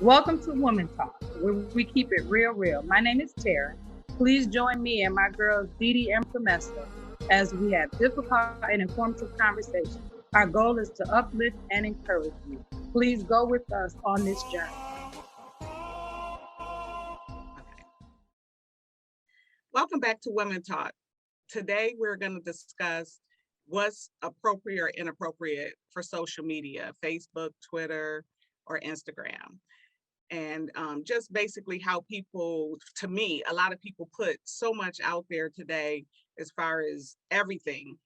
Welcome to Woman Talk, where we keep it real. My name is Tara. Please join me and my girls Dee Dee and Promesta as we have difficult and informative conversations. Our goal is to uplift and encourage you. Please go with us on this journey. Welcome back to Women Talk. Today we're going to discuss what's appropriate or inappropriate for social media, Facebook, Twitter, or Instagram. And just basically how people, to me, a lot of people put so much out there today as far as everything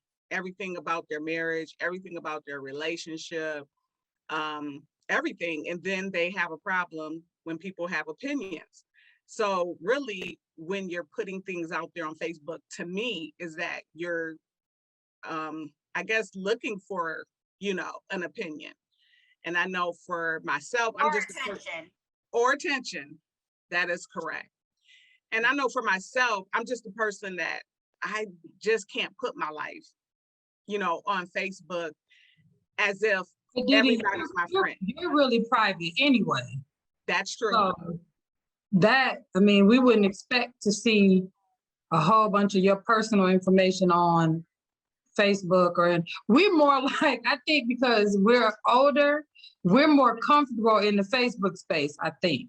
about their marriage, everything about their relationship, everything. And then they have a problem when people have opinions. So really, when you're putting things out there on Facebook, to me, is that you're, I guess, looking for, an opinion. And I know for myself, I'm just attention. Or attention. That is correct. And I know for myself, I'm just a person that I just can't put my life, on Facebook as if everybody's my friend. You're really private anyway. That's true. So we wouldn't expect to see a whole bunch of your personal information on Facebook we're more like, I think because we're older, we're more comfortable in the Facebook space, I think.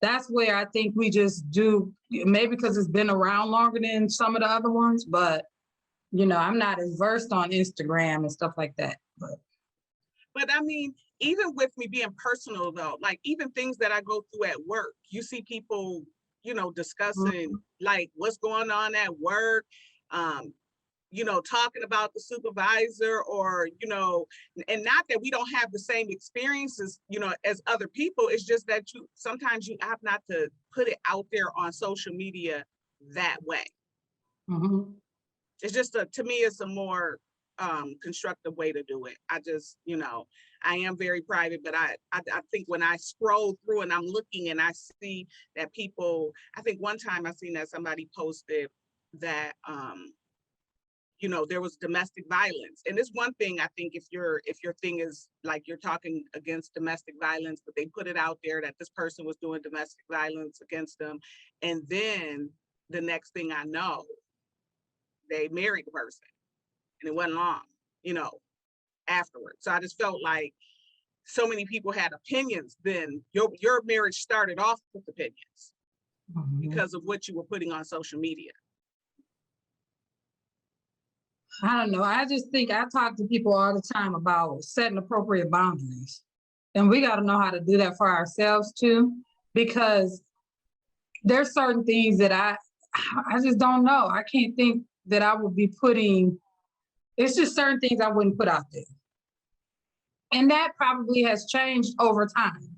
That's where I think we just do, maybe because it's been around longer than some of the other ones, but I'm not as versed on Instagram and stuff like that. But I mean, even with me being personal though, like even things that I go through at work, you see people, discussing like what's going on at work, talking about the supervisor or, and not that we don't have the same experiences, as other people. It's just that sometimes you have not to put it out there on social media that way. Mm-hmm. It's just to me, it's a more constructive way to do it. I just, I am very private, but I think when I scroll through and I'm looking and I see that people, I think one time I seen that somebody posted that, there was domestic violence. And it's one thing, I think, if your thing is like you're talking against domestic violence, but they put it out there that this person was doing domestic violence against them. And then the next thing I know, they married the person and it went long, afterwards. So I just felt like so many people had opinions then. Your marriage started off with opinions because of what you were putting on social media. I don't know. I just think I talk to people all the time about setting appropriate boundaries. And we got to know how to do that for ourselves too, because there's certain things that I just don't know. I can't think that I would be putting, it's just certain things I wouldn't put out there. And that probably has changed over time.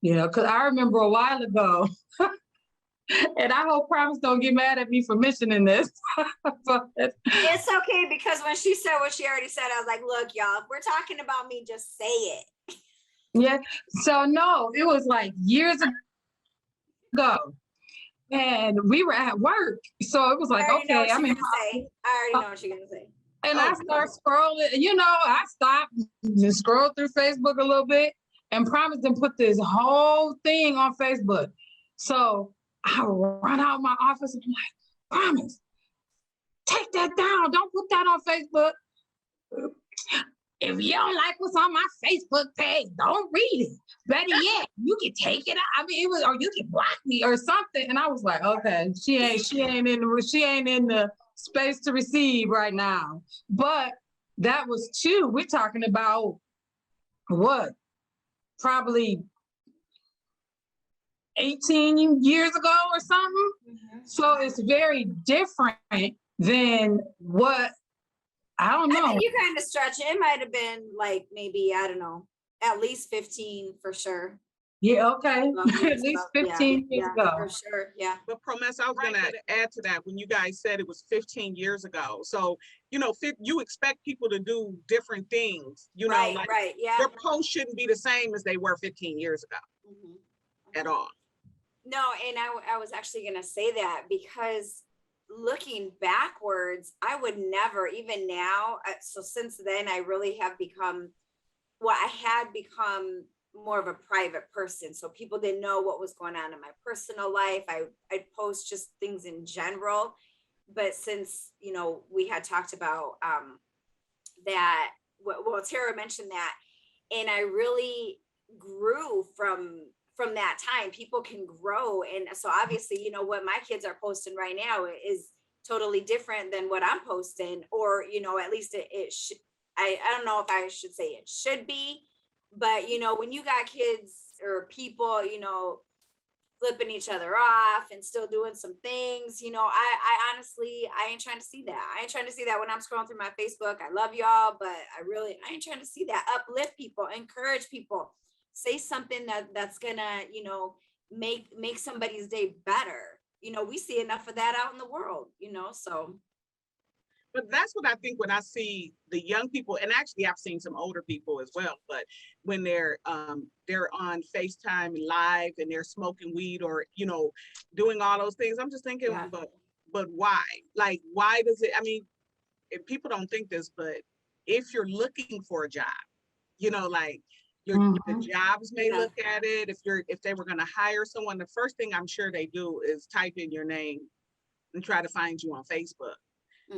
Because I remember a while ago, and I hope Promise don't get mad at me for mentioning this. But it's okay, because when she said what she already said, I was like, look, y'all, if we're talking about me, just say it. Yeah. So no, it was like years ago. And we were at work. So it was like, okay. I already know what she's going to say. And I start scrolling, I stopped and scrolled through Facebook a little bit and Promise to put this whole thing on Facebook. So I run out of my office and I'm like, Promise, take that down. Don't put that on Facebook. If you don't like what's on my Facebook page, don't read it. Better yet, you can take it out. Or you can block me or something. And I was like, okay, she ain't in the space to receive right now. But that was too. We're talking about what? Probably 18 years ago or something. Mm-hmm. So it's very different than what, I don't know. You kind of stretch it. It might have been like maybe, I don't know, at least 15 for sure. Yeah, okay. At least 15 years ago. For sure, yeah. But Promessa, I was going to add to that when you guys said it was 15 years ago. So, you expect people to do different things, right, yeah. Their posts shouldn't be the same as they were 15 years ago at all. No, and I was actually going to say that because looking backwards, I would never, even now, so since then I really have become, I had become more of a private person. So people didn't know what was going on in my personal life. I'd post just things in general. But since, you know, we had talked about that, well, Tara mentioned that, and I really grew from that time. People can grow. And so obviously, you know, what my kids are posting right now is totally different than what I'm posting, or, you know, at least it should, I don't know if I should say it should be, but, you know, when you got kids or people, you know, flipping each other off and still doing some things, you know, I honestly, I ain't trying to see that. I ain't trying to see that when I'm scrolling through my Facebook. I love y'all, but I ain't trying to see that. Uplift people, encourage people, say something that's gonna, you know, make somebody's day better. You know, we see enough of that out in the world, you know, so. But that's what I think when I see the young people, and actually I've seen some older people as well, but when they're on FaceTime live and they're smoking weed or, you know, doing all those things, I'm just thinking, Yeah. but why? Like, why does it, I mean, if people don't think this, but if you're looking for a job, you know, like the jobs may look at it. If they were going to hire someone, the first thing I'm sure they do is type in your name and try to find you on Facebook.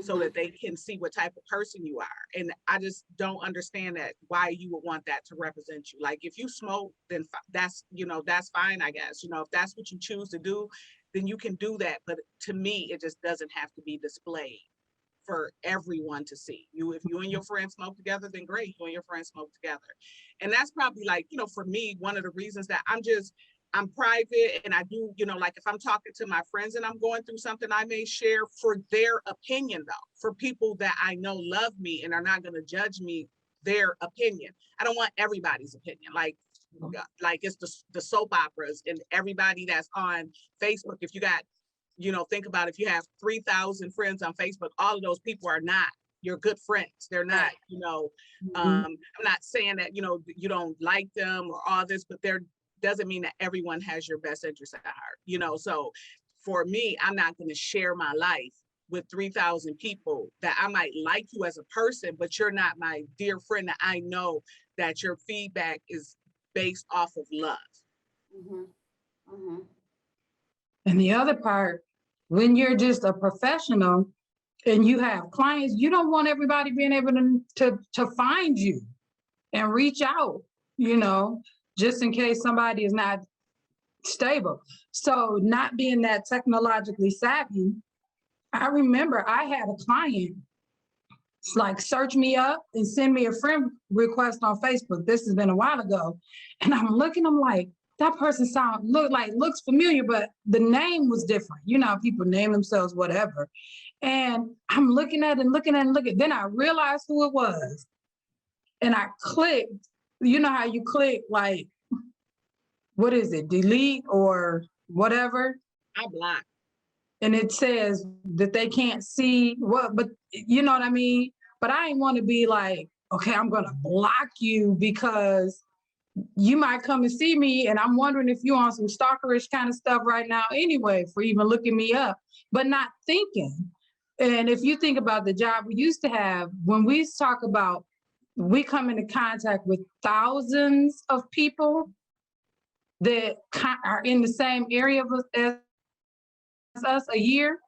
So that they can see what type of person you are. And I just don't understand that, why you would want that to represent you. Like, if you smoke, then that's, you know, that's fine, I guess. You know, if that's what you choose to do, then you can do that. But to me, it just doesn't have to be displayed for everyone to see. If you and your friends smoke together, then great, you and your friends smoke together. And that's probably, like, you know, for me, one of the reasons that I'm private, and I do, you know, like if I'm talking to my friends and I'm going through something, I may share for their opinion, though, for people that I know love me and are not going to judge me, their opinion. I don't want everybody's opinion. Like it's the soap operas and everybody that's on Facebook. If you got, you know, think about if you have 3,000 friends on Facebook, all of those people are not your good friends. They're not, you know, I'm not saying that, you know, you don't like them or all this, but doesn't mean that everyone has your best interest at heart, you know? So for me, I'm not going to share my life with 3,000 people that I might like you as a person, but you're not my dear friend that I know that your feedback is based off of love. And the other part, when you're just a professional and you have clients, you don't want everybody being able to find you and reach out, you know, just in case somebody is not stable. So not being that technologically savvy, I remember I had a client like search me up and send me a friend request on Facebook. This has been a while ago. And I'm looking, I'm like, that person looks familiar, but the name was different. You know, people name themselves whatever. And I'm looking at it. Then I realized who it was. And I clicked, you know how you click, like, what is it, delete or whatever? I block. And it says that they can't see what, but you know what I mean? But I ain't want to be like, okay, I'm going to block you because you might come and see me. And I'm wondering if you're on some stalkerish kind of stuff right now anyway, for even looking me up, but not thinking. And if you think about the job we used to have, when we talk about, we come into contact with thousands of people that are in the same area as us a year.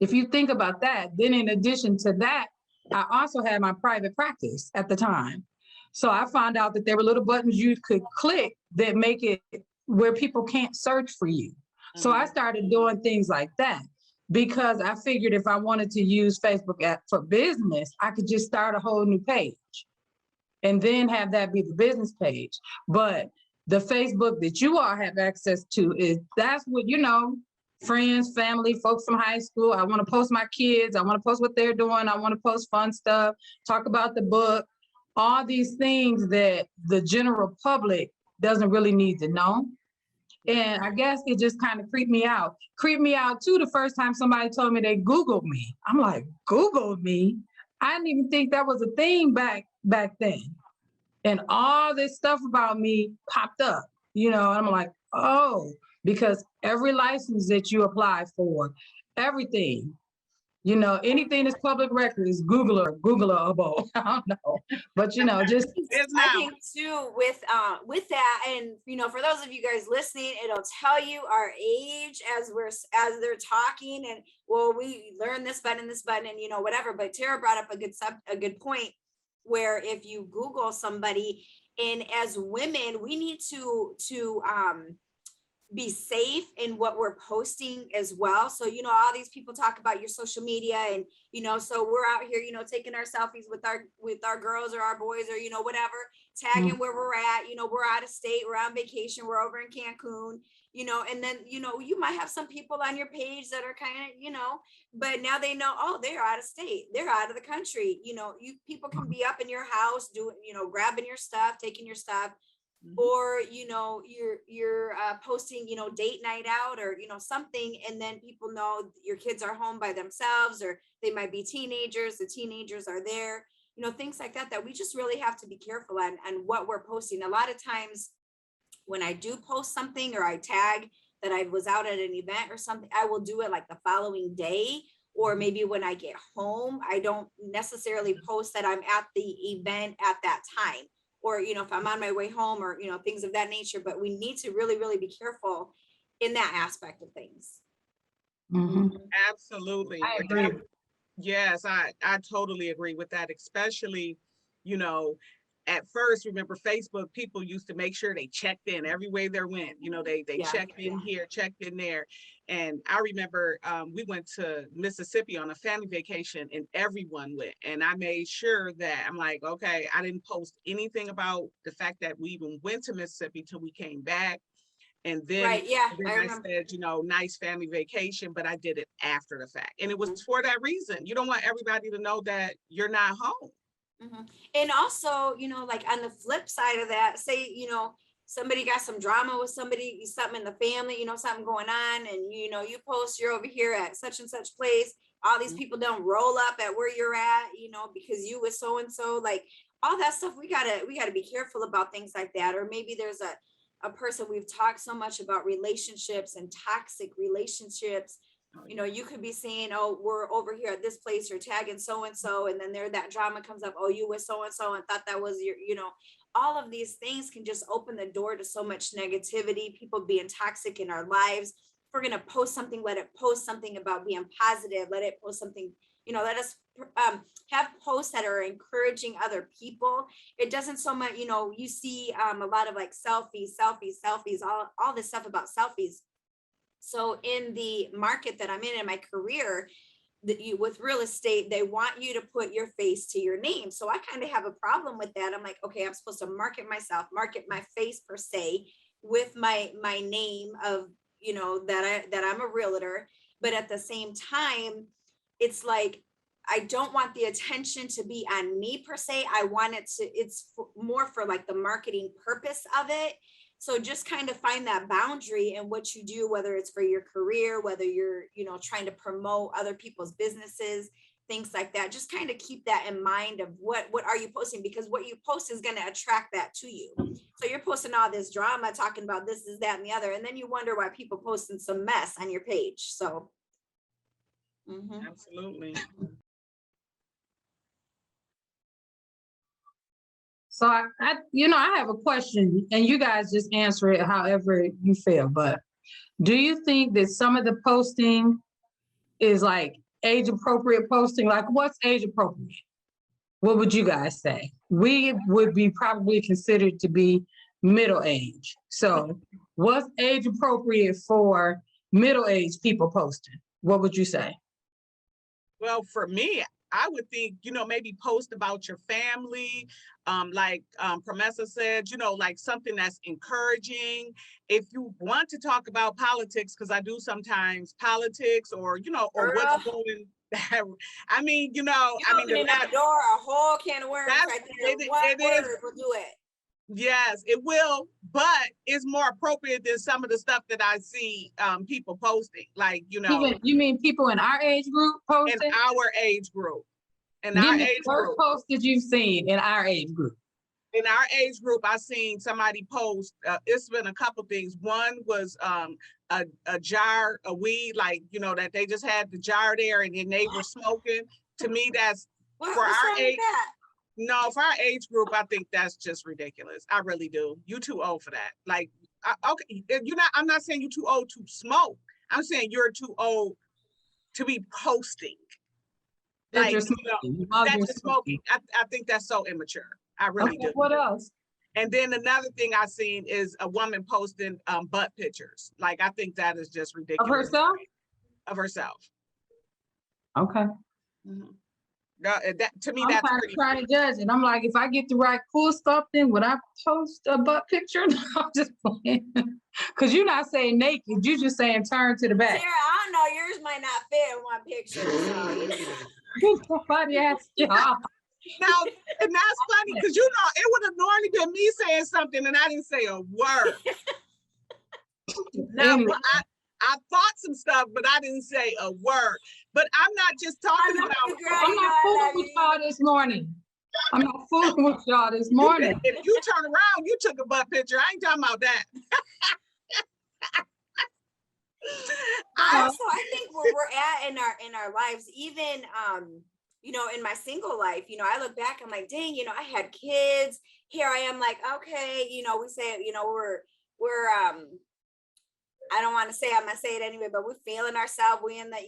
If you think about that, then in addition to that, I also had my private practice at the time. So I found out that there were little buttons you could click that make it where people can't search for you. So I started doing things like that because I figured if I wanted to use Facebook for business, I could just start a whole new page and then have that be the business page. But the Facebook that you all have access to that's what, you know, friends, family, folks from high school. I want to post my kids. I want to post what they're doing. I want to post fun stuff, talk about the book, all these things that the general public doesn't really need to know. And I guess it just kind of creeped me out. Creeped me out too the first time somebody told me they Googled me. I'm like, Googled me? I didn't even think that was a thing back then. And all this stuff about me popped up, you know, and I'm like, oh, because every license that you apply for, everything, You know, anything that's public record is Googleable. I don't know, but you know, just It's I now. think too with that, and you know, for those of you guys listening, it'll tell you our age as they're talking, and well, we learned this button and you know, whatever. But Tara brought up a good point where if you Google somebody, and as women, we need to be safe in what we're posting as well. So, you know, all these people talk about your social media, and, you know, so we're out here, you know, taking our selfies with our girls or our boys or, you know, whatever, tagging where we're at, you know, we're out of state, we're on vacation, we're over in Cancun, you know, and then, you know, you might have some people on your page that are kind of, you know, but now they know, oh, they're out of state, they're out of the country. You know, people can be up in your house doing, you know, grabbing your stuff, taking your stuff, or you know, you're posting, you know, date night out or, you know, something, and then people know your kids are home by themselves, or they might be teenagers, the teenagers are there, you know, things like that we just really have to be careful on what we're posting. A lot of times when I do post something or I tag that I was out at an event or something, I will do it like the following day, or maybe when I get home. I don't necessarily post that I'm at the event at that time, or, you know, if I'm on my way home, or, you know, things of that nature. But we need to really, really be careful in that aspect of things. Absolutely. I agree. Yes, I totally agree with that, especially, you know, at first, remember Facebook, people used to make sure they checked in everywhere they went. You know, they checked in here, checked in there. And I remember we went to Mississippi on a family vacation, and everyone went. And I made sure that I'm like, okay, I didn't post anything about the fact that we even went to Mississippi till we came back. And then, Right, yeah, I said, you know, nice family vacation, but I did it after the fact. And it was for that reason. You don't want everybody to know that you're not home. And also, you know, like on the flip side of that, say, you know, somebody got some drama with somebody, something in the family, you know, something going on, and, you know, you post you're over here at such and such place. All these people don't roll up at where you're at, you know, because you was so and so, like all that stuff. We gotta be careful about things like that. Or maybe there's a person, we've talked so much about relationships and toxic relationships. You know, you could be saying, oh, we're over here at this place, or tagging so and so, and then that drama comes up. Oh, you with so and so, and thought that was your, you know, all of these things can just open the door to so much negativity, people being toxic in our lives. If we're gonna post something, let it post something about being positive. Let it post something, you know, let us have posts that are encouraging other people. It doesn't so much, you know, you see a lot of like selfies, all this stuff about selfies. So in the market that I'm in my career, with real estate, they want you to put your face to your name. So I kind of have a problem with that. I'm like, okay, I'm supposed to market myself, market my face per se, with my name of, you know, that I'm a realtor. But at the same time, it's like, I don't want the attention to be on me per se. I want it's more for like the marketing purpose of it. So just kind of find that boundary in what you do, whether it's for your career, whether you're, you know, trying to promote other people's businesses, things like that. Just kind of keep that in mind of what are you posting, because what you post is going to attract that to you. So you're posting all this drama, talking about this, that, and the other, and then you wonder why people posting some mess on your page. So. Absolutely. So I, you know, I have a question, and you guys just answer it however you feel. But do you think that some of the posting is like age appropriate posting? Like, what's age appropriate? What would you guys say? We would be probably considered to be middle age. So what's age appropriate for middle-aged people posting? What would you say? Well, for me, I would think, you know, maybe post about your family, like Promessa said, you know, like something that's encouraging. If you want to talk about politics, because I do sometimes politics, or, you know, or what's going. I mean, you know, opening that door, a whole can of worms right there. What word will do it? Yes, it will, but it's more appropriate than some of the stuff that I see people posting. Like, you know, you mean people in our age group posting? In our age group. Give me the first post that you've seen in our age group. in our age group, I seen somebody post, it's been a couple things. One was a jar of weed, like, that they just had the jar there and then they were smoking. To me, that's What's for wrong our with age. that? No, for our age group, I think that's just ridiculous. I really do. You too old for that. Like, okay, I'm not saying you're too old to smoke. I'm saying you're too old to be posting. Like, that you're smoking. I think that's so immature. I really do. What else? And then another thing I seen is a woman posting butt pictures. Like, I think that is just ridiculous. Of herself? Of herself. Okay. Mm-hmm. That, to me, I'm that's kind of trying to judge it. I'm like, if I get the right cool stuff, then would I post a butt picture? I'm just playing. Because you're not saying naked, you're just saying turn to the back. Sarah, I don't know, yours might not fit in one picture. So, Somebody asked you. Now, and that's funny because it would have normally been me saying something and I didn't say a word. Now, Anyway. I thought some stuff, but I didn't say a word. But I'm not just talking about. I'm not fooling with y'all this morning. I'm not fooling with y'all this morning. If you turn around, you took a butt picture. I ain't talking about that. Also, I think where we're at in our lives, even in my single life, I look back, I'm like, dang, I had kids. Here I am, like, okay, we say, we're I don't want to say, I'm gonna say it anyway, but we're feeling ourselves. We in that,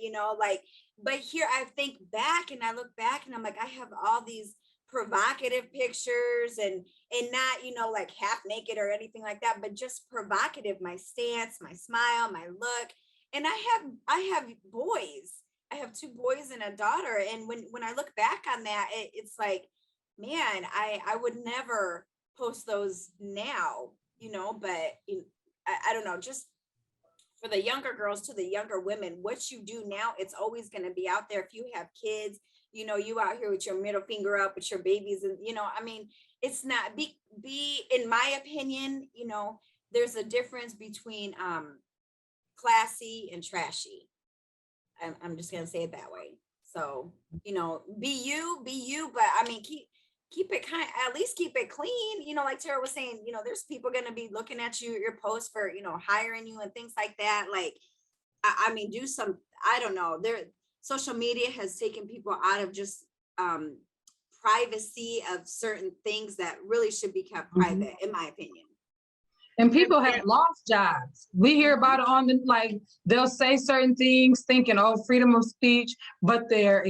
but here I think back and I look back and I'm like, I have all these provocative pictures and not, like half naked or anything like that, but just provocative, my stance, my smile, my look. And I have boys. I have 2 boys and a daughter. And when I look back on that, it's like, man, I would never post those now, but I don't know, just for the younger girls to the younger women, what you do now, it's always going to be out there. If you have kids, you out here with your middle finger up with your babies and, it's not be in my opinion, there's a difference between classy and trashy. I'm just going to say it that way. So, be you, but I mean, keep it at least keep it clean. Like Tara was saying, there's people going to be looking at your post for, hiring you and things like that. Like, I mean, do some, I don't know, social media has taken people out of just privacy of certain things that really should be kept private, in my opinion. And people have lost jobs. We hear about it on they'll say certain things thinking, oh, freedom of speech, but they're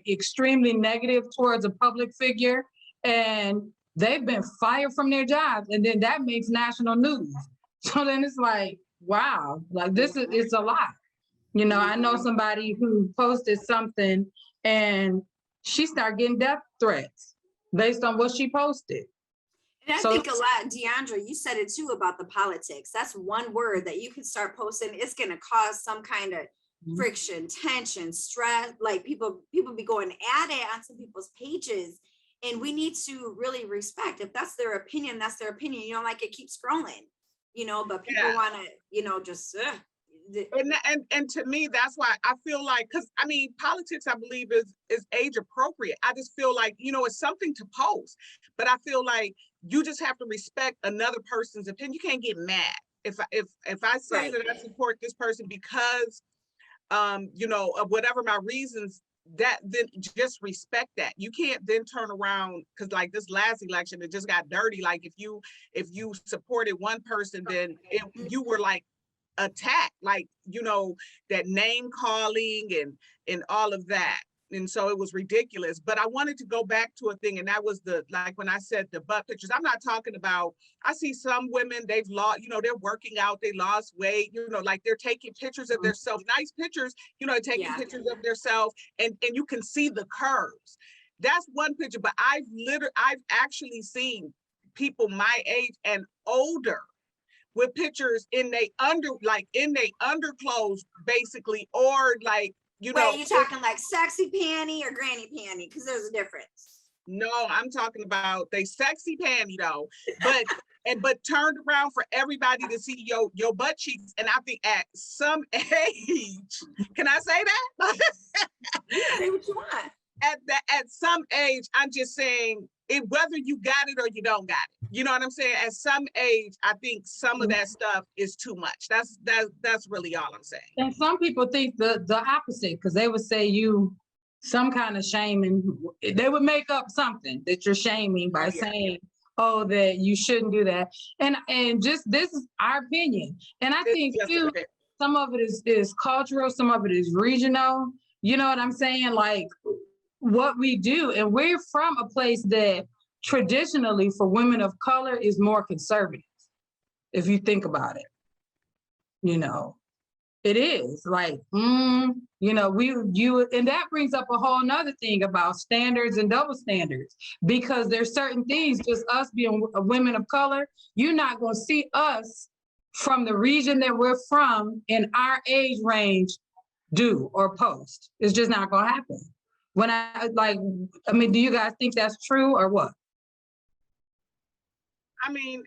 extremely negative towards a public figure. And they've been fired from their jobs. And then that makes national news. So then it's like, wow, like it's a lot. I know somebody who posted something and she started getting death threats based on what she posted. And I think a lot, Deandra, you said it too about the politics. That's one word that you can start posting. It's going to cause some kind of friction, tension, stress. Like people be going at it on some people's pages. And we need to really respect, if that's their opinion, that's their opinion. You don't like it, keep scrolling, but people want to, just. And to me, that's why I feel like, because I mean, politics, I believe is age appropriate. I just feel like, it's something to post, but I feel like you just have to respect another person's opinion. You can't get mad if I say that I support this person because, of whatever my reasons. That then just respect that. You can't then turn around because like this last election, it just got dirty. Like if you supported one person, then you were like attack, like that name calling and all of that, and so it was ridiculous. But I wanted to go back to a thing, and that was when I said the butt pictures. I'm not talking about, I see some women, they've lost, they're working out, they lost weight, like they're taking pictures of themselves, nice pictures, taking pictures of themselves, and you can see the curves. That's one picture. But I've actually seen people my age and older with pictures in they underclothes basically, or like, Wait, you talking like sexy panty or granny panty? Because there's a difference. No, I'm talking about they sexy panty though, but turned around for everybody to see your butt cheeks. And I think at some age, can I say that? Say what you want. at some age, I'm just saying whether you got it or you don't got it. You know what I'm saying? At some age, I think some of that stuff is too much. That's really all I'm saying. And some people think the opposite, because they would say some kind of shaming. They would make up something that you're shaming by saying, oh, that you shouldn't do that. And just, this is our opinion. And I think too, some of it is cultural, some of it is regional. You know what I'm saying? Like what we do. And we're from a place that traditionally for women of color is more conservative. If you think about it, you know, it is like, you know, and that brings up a whole nother thing about standards and double standards, because there's certain things, just us being women of color, you're not going to see us from the region that we're from in our age range do or post. It's just not going to happen. Do you guys think that's true or what? I mean,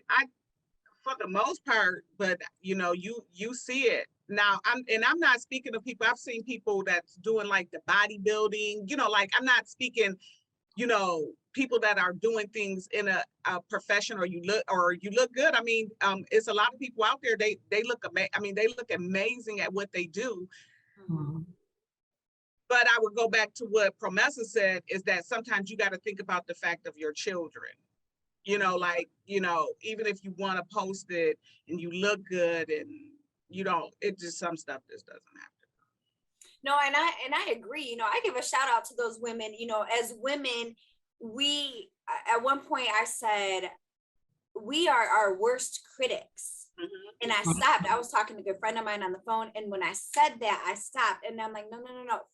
for the most part, but you know, you see it now. I'm not speaking of people. I've seen people that's doing like the bodybuilding, you know, like I'm not speaking, you know, people that are doing things in a profession, or you look good. I mean, it's a lot of people out there. They look amazing at what they do. Mm-hmm. But I would go back to what Promessa said, is that sometimes you got to think about the fact of your children. You know, like, you know, even if you want to post it and you look good and you don't, it just, some stuff just doesn't happen. No, and I agree. You know, I give a shout out to those women. You know, as women, at one point I said, we are our worst critics. Mm-hmm. And I stopped. I was talking to a good friend of mine on the phone. And when I said that, I stopped. And I'm like, no.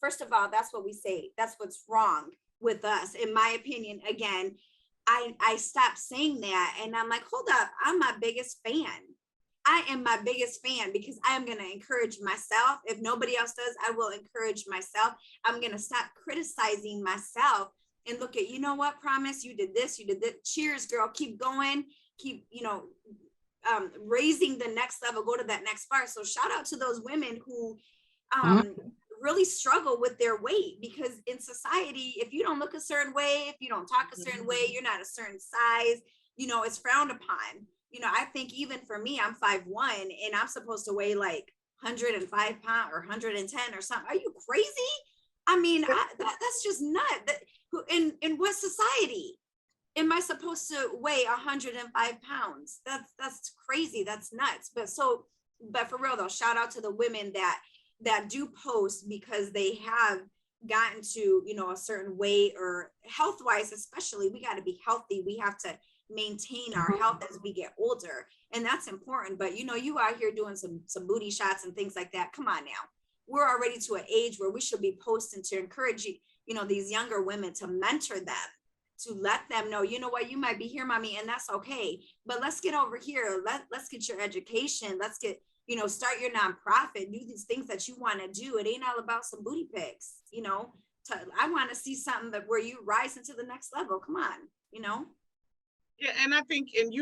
First of all, that's what we say. That's what's wrong with us. In my opinion, again, I stopped saying that. And I'm like, hold up. I'm my biggest fan. I am my biggest fan, because I am going to encourage myself. If nobody else does, I will encourage myself. I'm going to stop criticizing myself and look at, you know what, Promise, you did this, you did that. Cheers, girl. Keep going. Keep, you know, raising the next level, go to that next bar. So shout out to those women who really struggle with their weight, because in society, if you don't look a certain way, if you don't talk a certain way, you're not a certain size, you know, it's frowned upon. You know, I think even for me, I'm 5'1" and I'm supposed to weigh like 105 pounds or 110 or something. Are you crazy? I mean, that's just nuts. In what society am I supposed to weigh 105 pounds? That's crazy. That's nuts. But for real though, shout out to the women that do post, because they have gotten to, you know, a certain weight, or health wise, especially, we got to be healthy. We have to maintain our health as we get older. And that's important. But, you know, you out here doing some booty shots and things like that. Come on now. We're already to an age where we should be posting to encourage, you know, these younger women, to mentor them, to let them know, you know what, you might be here, mommy, and that's okay. But let's get over here. Let's get your education. Let's get, you know, start your nonprofit, do these things that you want to do. It ain't all about some booty pics, you know. I want to see something where you rise into the next level. Come on, you know. Yeah, and I think, and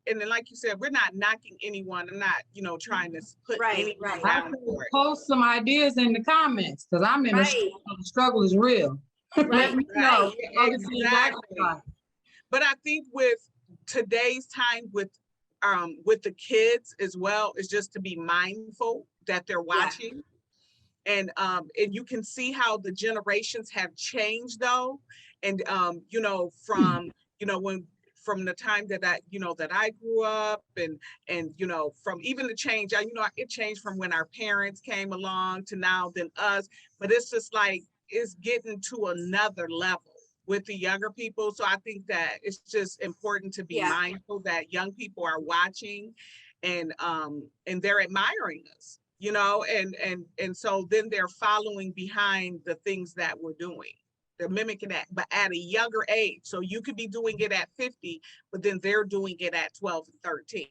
then like you said, we're not knocking anyone. I'm not, you know, trying to put anyone down for it. Post some ideas in the comments, because I'm in the struggle is real. Let me know. Exactly. But I think with today's time, with the kids as well, is just to be mindful that they're watching. And you can see how the generations have changed though. And you know, from, you know, from the time that I grew up, and you know, from even the change, you know, it changed from when our parents came along to now than us. But it's just like, it's getting to another level with the younger people. So I think that it's just important to be mindful that young people are watching, and they're admiring us, you know, and so then they're following behind the things that we're doing. They're mimicking that, but at a younger age. So you could be doing it at 50, but then they're doing it at 12 and 13.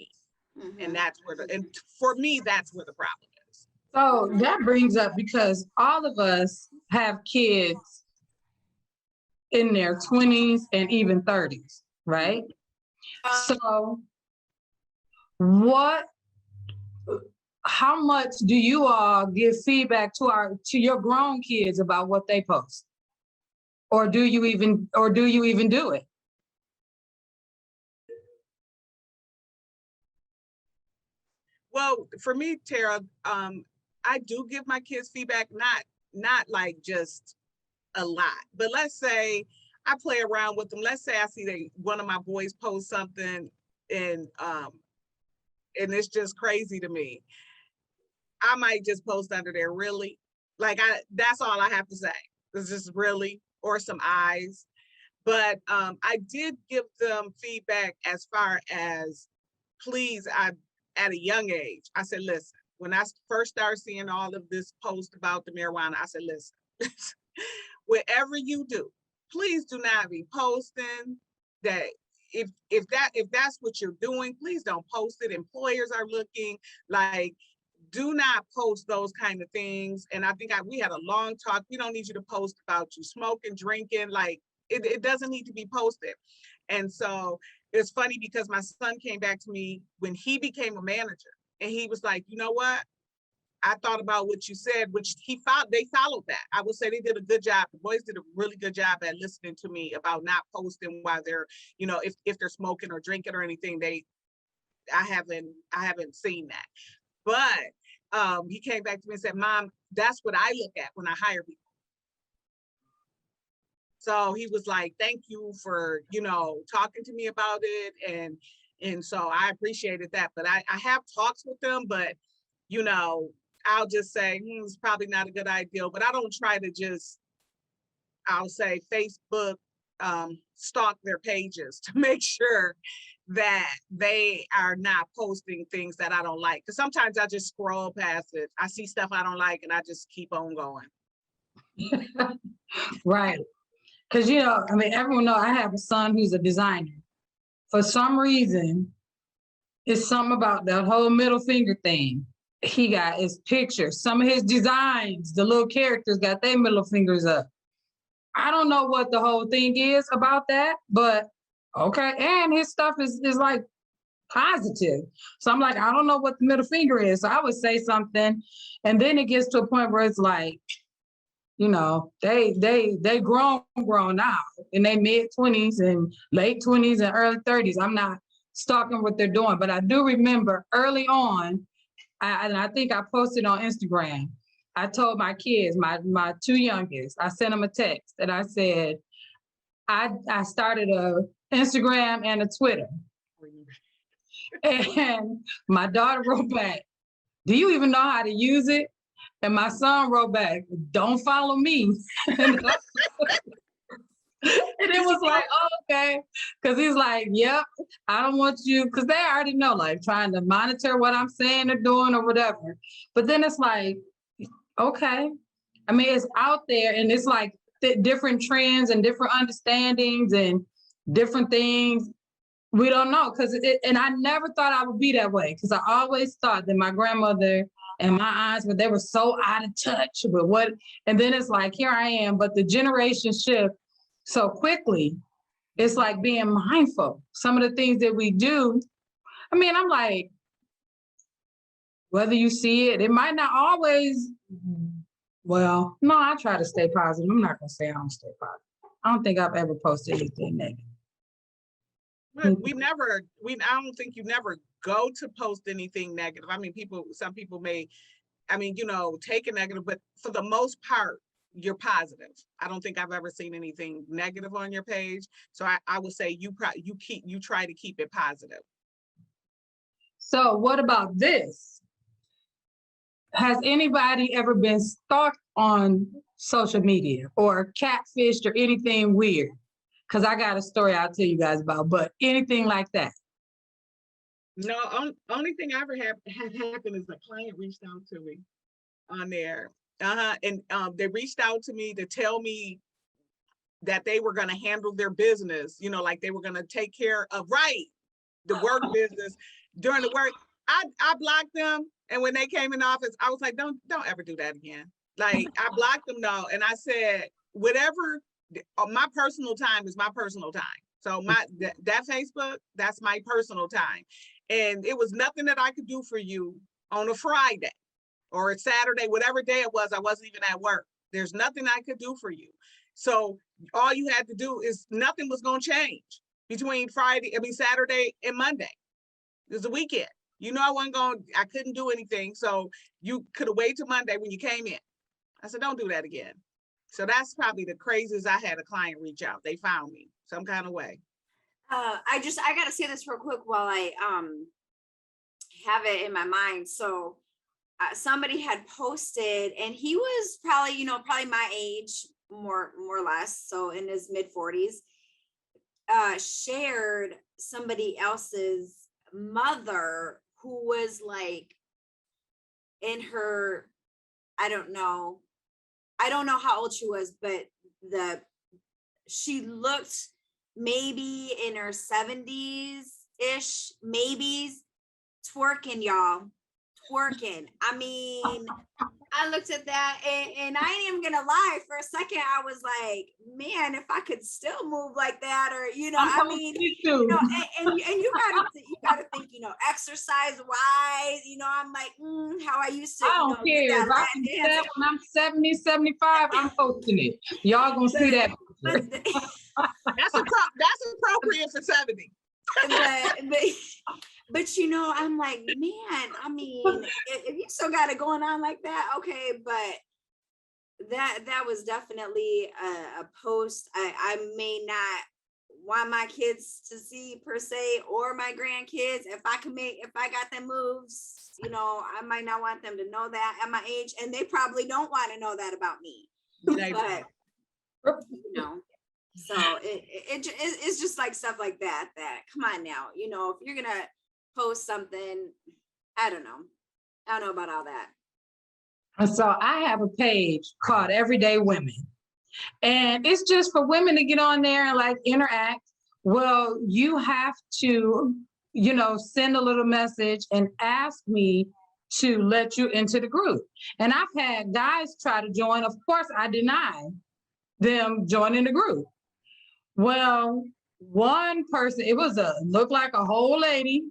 And that's where and for me, that's where the problem is. So that brings up, because all of us have kids in their 20s and even 30s, right? So how much do you all give feedback to your grown kids about what they post? Or do you even do it? Well, for me, Tara, I do give my kids feedback, not like just a lot, but let's say I play around with them. Let's say I see one of my boys post something and it's just crazy to me. I might just post under there, really? That's all I have to say. It's just really, or some eyes. But I did give them feedback as far as, please, at a young age, I said, listen, when I first started seeing all of this post about the marijuana, I said, listen, whatever you do, please do not be posting that. If that's what you're doing, please don't post it. Employers are looking. Like, do not post those kind of things. And I think we had a long talk. We don't need you to post about you smoking, drinking. Like, it doesn't need to be posted. And so it's funny because my son came back to me when he became a manager, and he was like, you know what? I thought about what you said, which they followed that. I would say they did a good job. The boys did a really good job at listening to me about not posting while they're, if they're smoking or drinking or anything. I haven't seen that. But he came back to me and said, Mom, that's what I look at when I hire people. So he was like, thank you for, talking to me about it. And so I appreciated that. But I have talks with them, but, I'll just say, it's probably not a good idea. But I don't try to I'll say Facebook, stalk their pages to make sure that they are not posting things that I don't like. Because sometimes I just scroll past it. I see stuff I don't like and I just keep on going. Right. Because, everyone knows I have a son who's a designer. For some reason, it's something about that whole middle finger thing. He got his pictures, some of his designs, the little characters got their middle fingers up. I don't know what the whole thing is about that, but okay. And his stuff is like positive. So I'm like, I don't know what the middle finger is. So I would say something, and then it gets to a point where it's like, they grown now in their mid-20s and late 20s and early 30s. I'm not stalking what they're doing, but I do remember early on, I think I posted on Instagram, I told my kids, my two youngest, I sent them a text and I said, I started a Instagram and a Twitter. And my daughter wrote back, do you even know how to use it? And my son wrote back, don't follow me. And it was like, oh, okay. Because he's like, yep, I don't want you, because they already know, like trying to monitor what I'm saying or doing or whatever. But then it's like, okay. I mean, it's out there and it's like different trends and different understandings and different things. We don't know. And I never thought I would be that way, because I always thought that my grandmother and my aunts, but they were so out of touch with what, and then it's like, here I am, but the generation shift so quickly. It's like being mindful. Some of the things that we do, I mean, I'm like, whether you see it, it might not always, well, no, I try to stay positive. I'm not gonna say I don't stay positive. I don't think I've ever posted anything negative. But I don't think you never go to post anything negative. I mean, some people may, take a negative, but for the most part, you're positive. I don't think I've ever seen anything negative on your page. So I would say you try to keep it positive. So what about this? Has anybody ever been stalked on social media or catfished or anything weird? Because I got a story I'll tell you guys about, but anything like that? No, only thing I ever had happen is a client reached out to me on there. And they reached out to me to tell me that they were going to handle their business, like they were going to take care of the work business during the work. I blocked them. And when they came in office, I was like, don't ever do that again. Like, I blocked them now. And I said, whatever, my personal time is my personal time. So that Facebook, that's my personal time. And it was nothing that I could do for you on a Friday or a Saturday, whatever day it was, I wasn't even at work. There's nothing I could do for you. So all you had to do is nothing was going to change between Saturday and Monday. It was the weekend. You know, I couldn't do anything. So you could have waited till Monday when you came in. I said, don't do that again. So that's probably the craziest. I had a client reach out. They found me some kind of way. I got to say this real quick while I have it in my mind. So somebody had posted, and he was probably, probably my age, more or less. So in his mid 40s, shared somebody else's mother who was like in her, I don't know how old she was, but she looked maybe in her 70s ish, maybe, twerking, y'all, twerking. I mean, I looked at that and I ain't even gonna lie, for a second I was like, man, if I could still move like that, or and you gotta think, exercise wise, I'm like, how I used to, I don't care. If I can do that when I'm 70, 75, I'm posting it. Y'all gonna see that. That's appropriate for 70. But I'm like, man, I mean, if you still got it going on like that, okay, but that was definitely a post I may not want my kids to see per se, or my grandkids. If I got them moves, I might not want them to know that at my age, and they probably don't want to know that about me. But so it's just like stuff like that come on now, if you're gonna post something, I don't know about all that. And so I have a page called Everyday Women, and it's just for women to get on there and like interact. Well, you have to, send a little message and ask me to let you into the group. And I've had guys try to join. Of course, I deny them joining the group. Well, one person, looked like a whole lady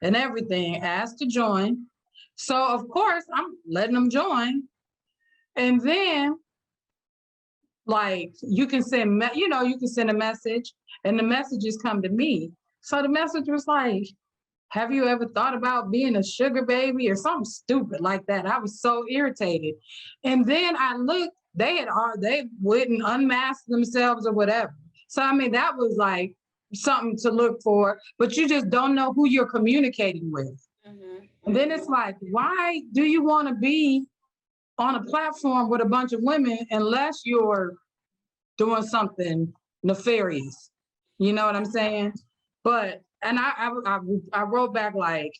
and everything, asked to join. So of course I'm letting them join. And then like you can send a message, and the messages come to me. So the message was like, have you ever thought about being a sugar baby or something stupid like that? I was so irritated. And then I looked, they wouldn't unmask themselves or whatever. So, I mean, that was like something to look for, but you just don't know who you're communicating with. Mm-hmm. And then it's like, why do you want to be on a platform with a bunch of women unless you're doing something nefarious? You know what I'm saying? But, and I wrote back like,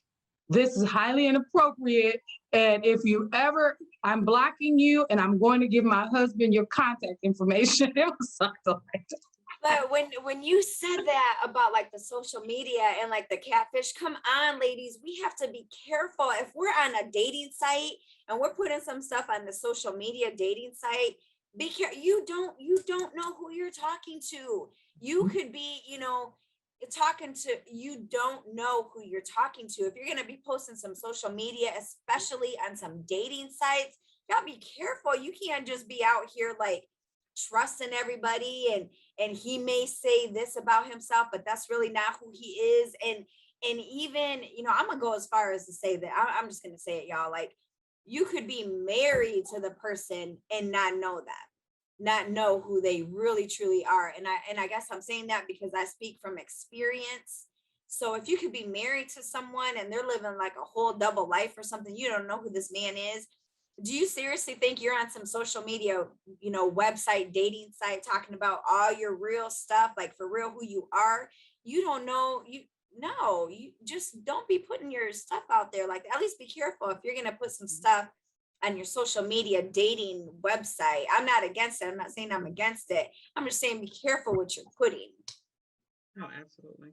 this is highly inappropriate. And if you ever, I'm blocking you, and I'm going to give my husband your contact information. It was something like that. But when you said that about like the social media and like the catfish, come on, ladies, we have to be careful. If we're on a dating site and we're putting some stuff on the social media dating site, be careful. You don't know who you're talking to. You could be, you don't know who you're talking to. If you're going to be posting some social media, especially on some dating sites, you gotta be careful. You can't just be out here like trusting everybody, and he may say this about himself, but that's really not who he is. And even, I'm gonna go as far as to say that I'm just gonna say it, y'all, like you could be married to the person and not know who they really truly are. And I guess I'm saying that because I speak from experience. So if you could be married to someone and they're living like a whole double life or something, you don't know who this man is. Do you seriously think you're on some social media, website, dating site, talking about all your real stuff, like for real who you are? You don't know. You just don't be putting your stuff out there. Like, at least be careful if you're going to put some stuff on your social media dating website. I'm not against it. I'm not saying I'm against it. I'm just saying be careful what you're putting. Oh, absolutely.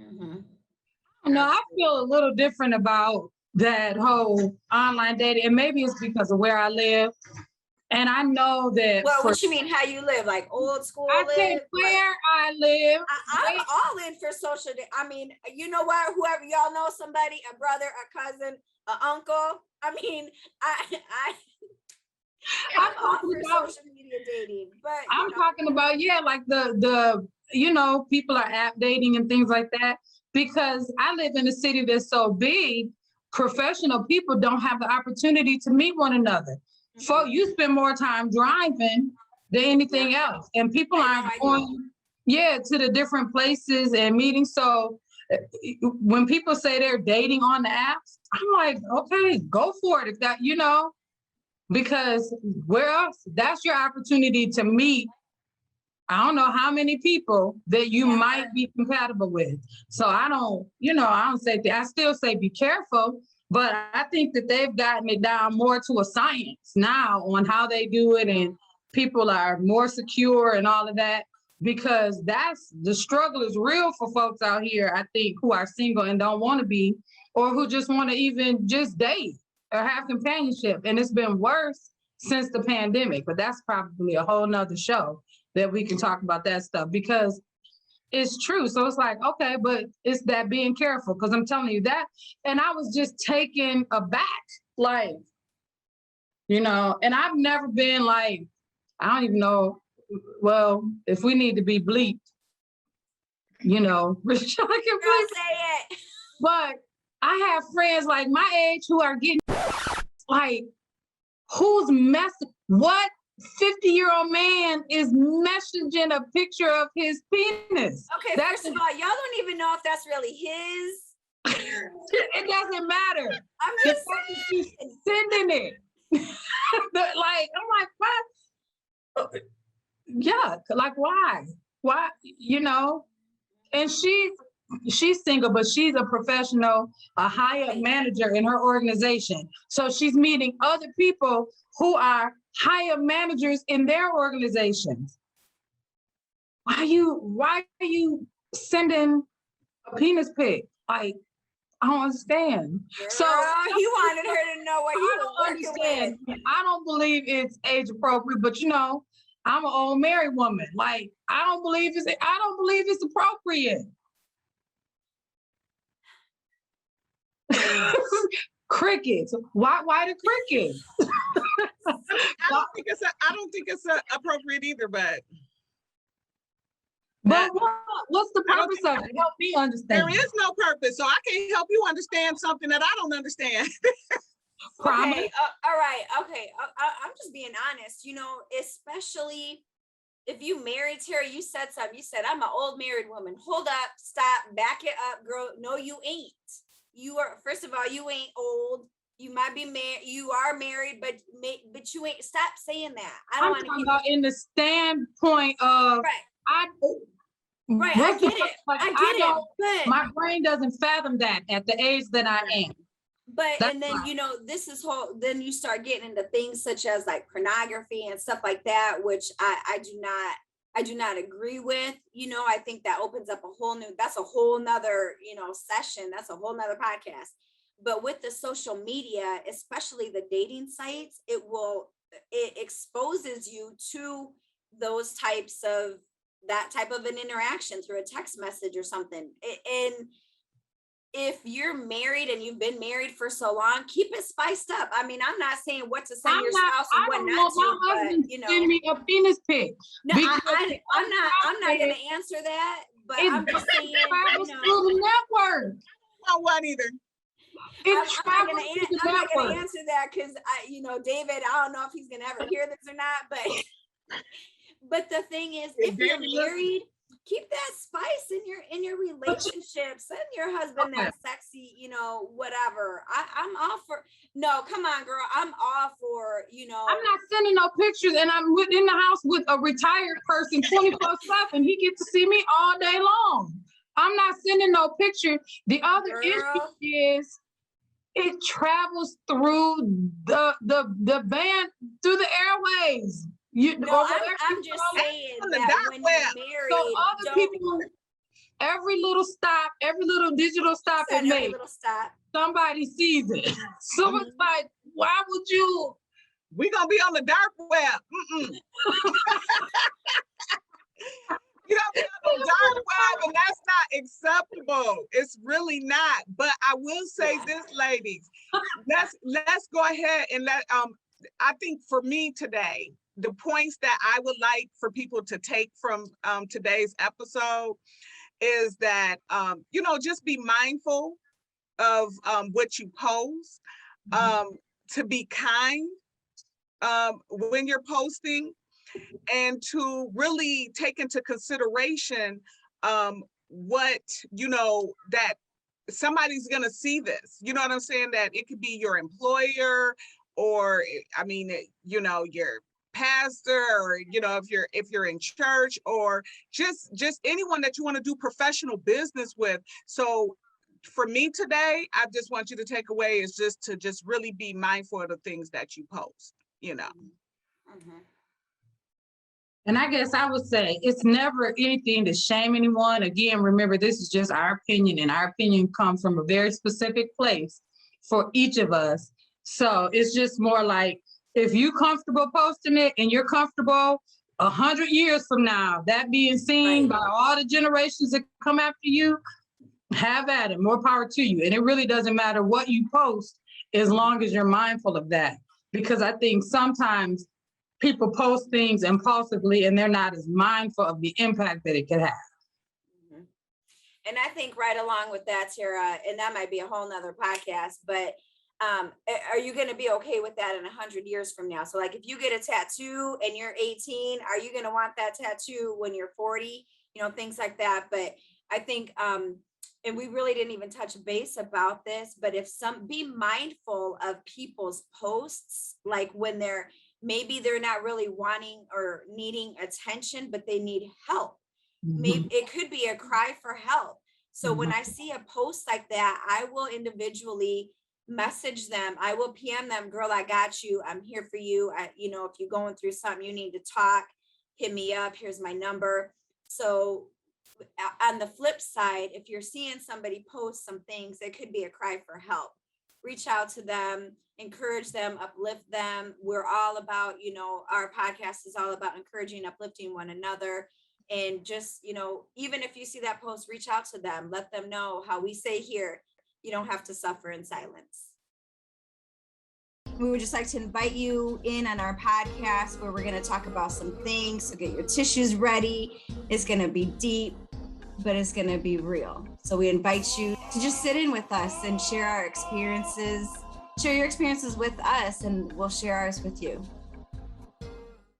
Mm-hmm. No, I feel a little different about that whole online dating, and maybe it's because of where I live. And I know that. Well, what you mean, how you live, like old school? I think where I live. I'm all in for social. I mean, you know what? Whoever, y'all know somebody, a brother, a cousin, an uncle. I mean, I'm all talking for about, social media dating, but I'm talking about, yeah, like the people are app dating and things like that. Because I live in a city that's so big, professional people don't have the opportunity to meet one another. So you spend more time driving than anything else. And people aren't going, to the different places and meetings. So when people say they're dating on the apps, I'm like, okay, go for it. If that, because where else? That's your opportunity to meet. I don't know how many people that you might be compatible with. So I don't say that. I still say be careful, but I think that they've gotten it down more to a science now on how they do it, and people are more secure and all of that, because that's the struggle is real for folks out here, I think, who are single and don't want to be, or who just want to even just date or have companionship. And it's been worse since the pandemic, but that's probably a whole nother show that we can talk about that stuff, because it's true. So it's like, okay, but it's that being careful, because I'm telling you that. And I was just taken aback, like, and I've never been like, I don't even know, well, if we need to be bleeped, Rashad can bleep. Say it. But I have friends like my age who are getting like, who's messing, what 50-year-old man is messaging a picture of his penis? Okay, first of all, y'all don't even know if that's really his. It doesn't matter. I'm just saying. She's sending it. I'm like, what? Yeah, like why? Why? And she's single, but she's a professional, a high-up manager in her organization. So she's meeting other people who are higher managers in their organizations. Why are you sending a penis pic? Like, I don't understand. Girl, so he wanted her to know what he was working with. I don't believe it's age appropriate, but I'm an old married woman. Like, I don't believe it's appropriate. Crickets. Why the crickets? I don't think it's appropriate either, but what's the purpose of it? Help me understand. There is no purpose, so I can't help you understand something that I don't understand. Okay, all right, okay. I'm just being honest, especially if you married Terry, you said something. You said, I'm an old married woman. Hold up, stop, back it up, girl. No, you ain't. You are, first of all, you ain't old. You might be married. You are married, but you ain't. Stop saying that. I don't want to talking about in the standpoint of I get it. I get it. But my brain doesn't fathom that at the age that I am. But and then this is then you start getting into things such as like pornography and stuff like that, which I do not agree with. I think that opens up that's a whole nother, session. That's a whole nother podcast. But with the social media, especially the dating sites, it exposes you to that type of an interaction through a text message or something. And if you're married and you've been married for so long, keep it spiced up. I mean, I'm not saying what to send your spouse and what not to, but send me a penis pic. No, I'm not going to answer that, but I'm just saying, through the network. I don't want either. I'm not going to answer that because David, I don't know if he's going to ever hear this or not, but the thing is, if you're married, keep that spice in your relationship. Send your husband that sexy, whatever. I'm all for. No, come on, girl. I'm all for. I'm not sending no pictures, and I'm in the house with a retired person 24/7. He gets to see me all day long. I'm not sending no picture. The other issue is it travels through the band, through the airways. I'm just saying that when you're married, so other people, every little digital stop it makes, somebody sees it. So it's like, why would you? We're gonna be on the dark web. You're gonna be on the dark web, and that's not acceptable. It's really not. But I will say this, ladies. Let's go ahead and I think for me today, the points that I would like for people to take from today's episode is that, just be mindful of what you post, to be kind when you're posting, and to really take into consideration what, that somebody's going to see this. You know what I'm saying? That it could be your employer, or, your pastor, or, if you're in church, or just anyone that you want to do professional business with. So for me today, I just want you to take away is just to just really be mindful of the things that you post, Mm-hmm. And I guess I would say it's never anything to shame anyone. Again, remember, this is just our opinion, and our opinion comes from a very specific place for each of us. So it's just more like, if you're comfortable posting it and you're comfortable 100 years from now, that being seen by all the generations that come after you, have at it, more power to you. And it really doesn't matter what you post as long as you're mindful of that. Because I think sometimes people post things impulsively and they're not as mindful of the impact that it could have. Mm-hmm. And I think right along with that, Tara, and that might be a whole nother podcast, but are you going to be okay with that in 100 years from now? So like, if you get a tattoo and you're 18, are you going to want that tattoo when you're 40? Things like that. But I think, and we really didn't even touch base about this, but be mindful of people's posts, like when maybe they're not really wanting or needing attention, but they need help. Maybe it could be a cry for help. So when I see a post like that, I will individually message them. I will PM them, girl, I got you. I'm here for you. If you're going through something, you need to talk, hit me up. Here's my number. So on the flip side, if you're seeing somebody post some things, it could be a cry for help. Reach out to them, encourage them, uplift them. We're all about, our podcast is all about encouraging, uplifting one another. And just, even if you see that post, reach out to them, let them know how we say here, you don't have to suffer in silence. We would just like to invite you in on our podcast where we're going to talk about some things. So get your tissues ready. It's going to be deep, but it's going to be real. So we invite you to just sit in with us and share our experiences, share your experiences with us, and we'll share ours with you.